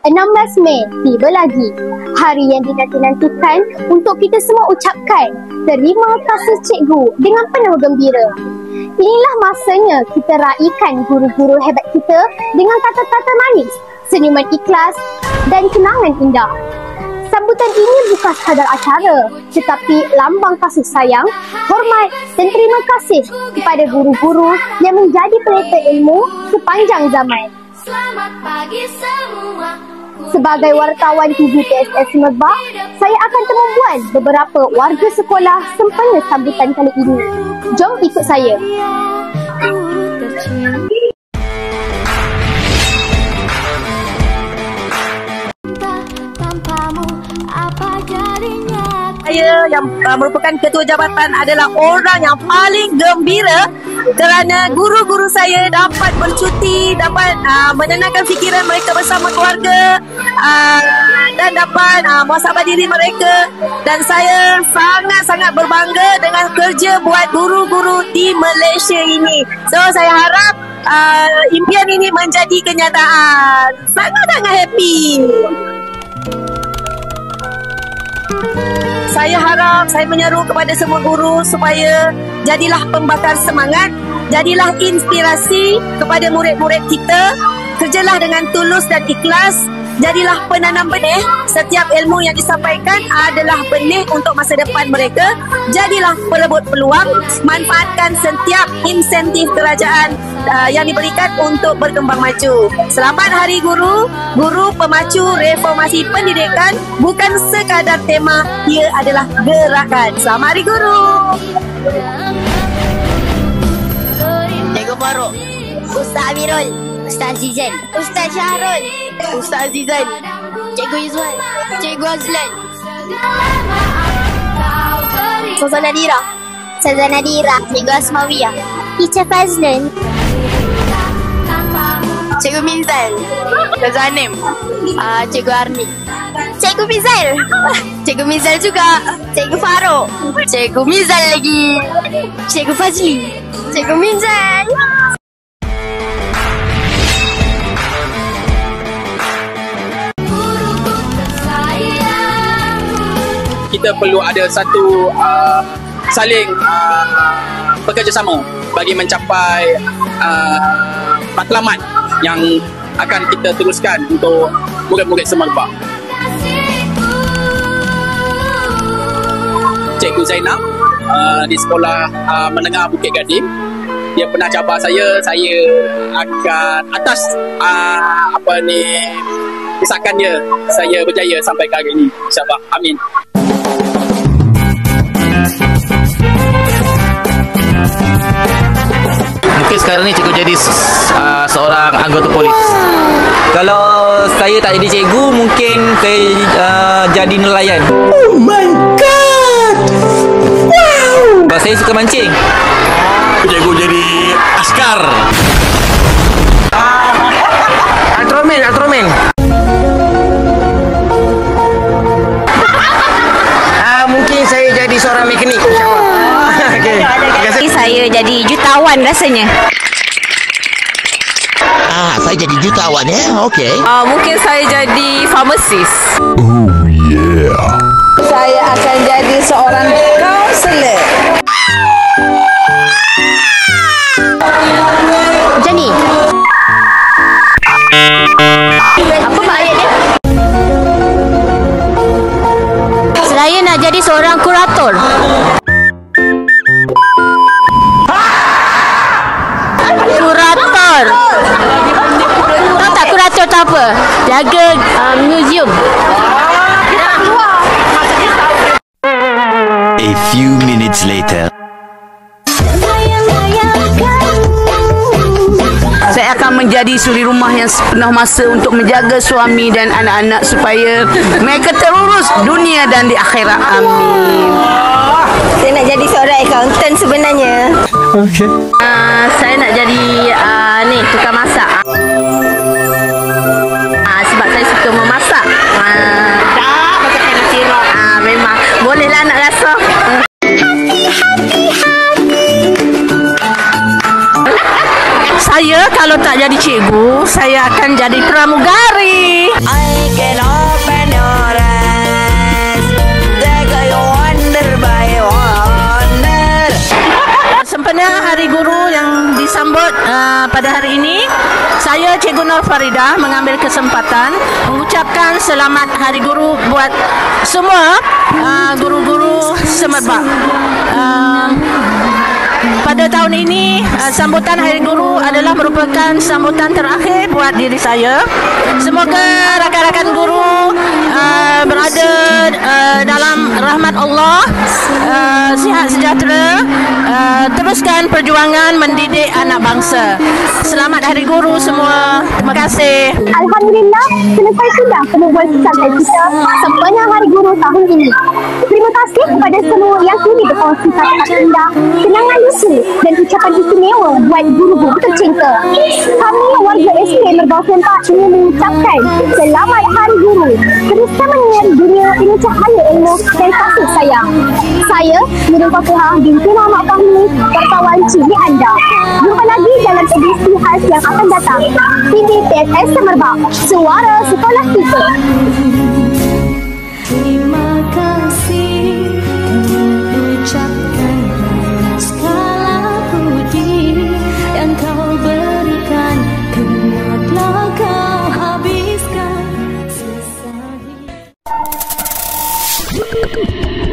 16 Mei tiba lagi. Hari yang dinanti-nantikan untuk kita semua ucapkan terima kasih cikgu dengan penuh gembira. Inilah masanya kita raikan guru-guru hebat kita dengan kata-kata manis, senyuman ikhlas dan kenangan indah. Sambutan ini bukan sekadar acara, tetapi lambang kasih sayang, hormat dan terima kasih kepada guru-guru yang menjadi pelita ilmu sepanjang zaman. Selamat pagi semua. Sebagai wartawan TV PSS Merbak, saya akan membuat beberapa warga sekolah sempena sambutan kali ini. Jom ikut saya. Saya yang merupakan ketua jabatan adalah orang yang paling gembira kerana guru-guru saya dapat bercuti, dapat menenangkan fikiran mereka bersama keluarga dan dapat muhasabah diri mereka. Dan saya sangat-sangat berbangga dengan kerja buat guru-guru di Malaysia ini. So saya harap impian ini menjadi kenyataan. Sangat-sangat happy. Saya harap, saya menyeru kepada semua guru supaya jadilah pembakar semangat, jadilah inspirasi kepada murid-murid kita, kerjalah dengan tulus dan ikhlas, jadilah penanam benih. Setiap ilmu yang disampaikan adalah benih untuk masa depan mereka. Jadilah perebut peluang, manfaatkan setiap insentif kerajaan yang diberikan untuk berkembang maju. Selamat Hari Guru. Guru pemacu reformasi pendidikan bukan sekadar tema, ia adalah gerakan. Selamat Hari Guru. Cikgu Farouk, Ustaz Amirul, Ustaz Zizan, Ustaz Syahrul, Ustaz Zizan, Cikgu Izwan, Cikgu Azlan, Ustazah Nadira, Ustazah Nadira, Cikgu Asmawiyah, Teacher Fazlan, Cikgu Minzal, Ustazah Anim, Cikgu Arni, Cikgu Mizal, Cikgu Mizal juga, Cikgu Farouk, Cikgu Mizal lagi, Cikgu Fazli, Cikgu Mizal. Kita perlu ada satu saling bekerjasama bagi mencapai matlamat yang akan kita teruskan untuk murid-murid Semerbak. Cikgu Zainab di sekolah menengah Bukit Gading, dia pernah cabar saya akan atas desakan dia, saya berjaya sampai ke hari ini, insyaAllah. Amin. Mungkin sekarang ni cikgu jadi seorang anggota polis. Kalau saya tak jadi cikgu, mungkin saya jadi nelayan. Oh my god! Wow! Sebab saya suka mancing. Cikgu jadi askar. Ultraman. Mungkin saya jadi seorang mekanik, insyaAllah. Okay. Saya jadi jutawan rasanya. Saya jadi jutawan ya. Okey. Mungkin saya jadi pharmacist. Oh yeah. Saya akan jadi seorang kaunselor. Macam ni. Apa maksud dia? Saya nak jadi seorang kurator. Kurator. Tahu tak kurator tu apa? Jaga museum. A few minutes later. Saya akan menjadi suri rumah yang sepenuh masa untuk menjaga suami dan anak-anak supaya mereka terurus dunia dan di akhirat. Amin. Saya nak jadi seorang accountant sebenarnya. Okey. Saya nak jadi tukang masak. Sebab saya suka memasak. Tak, macam kena sirap. Memang. Bolehlah nak rasa. Saya kalau tak jadi cikgu, saya akan jadi pramugari. pada hari ini saya Cikgu Nur Farida mengambil kesempatan mengucapkan selamat Hari Guru buat semua guru-guru Semerbak. Pada tahun ini sambutan Hari Guru adalah merupakan sambutan terakhir buat diri saya. Semoga rakan-rakan guru berada dalam rahmat Allah, sihat sejahtera, teruskan perjuangan mendidik anak bangsa. Selamat Hari Guru semua. Terima kasih. Alhamdulillah, selesai sudah penubuhan sampai kita sempena Hari Guru tahun ini. Terima kasih kepada semua yang sudi berkongsi kata-kata indah, kenangan lucu dan ucapan istimewa buat guru-guru tercinta. Kami warga SK Merbau Sempak ingin mengucapkan selamat Hari Guru. Teruskan menyinari dunia dengan cahaya ilmu dan kasih sayang. Saya Nurul Fatihah binti Muhammad Fahmi, wartawan Cili anda. Jumpa lagi dalam edisi khas yang akan datang. TV PSS Semerbak, suara sekolah kita. Terima kasih ucapkan segala puji yang kau berikan, karena telah kau habiskan sisa hidup.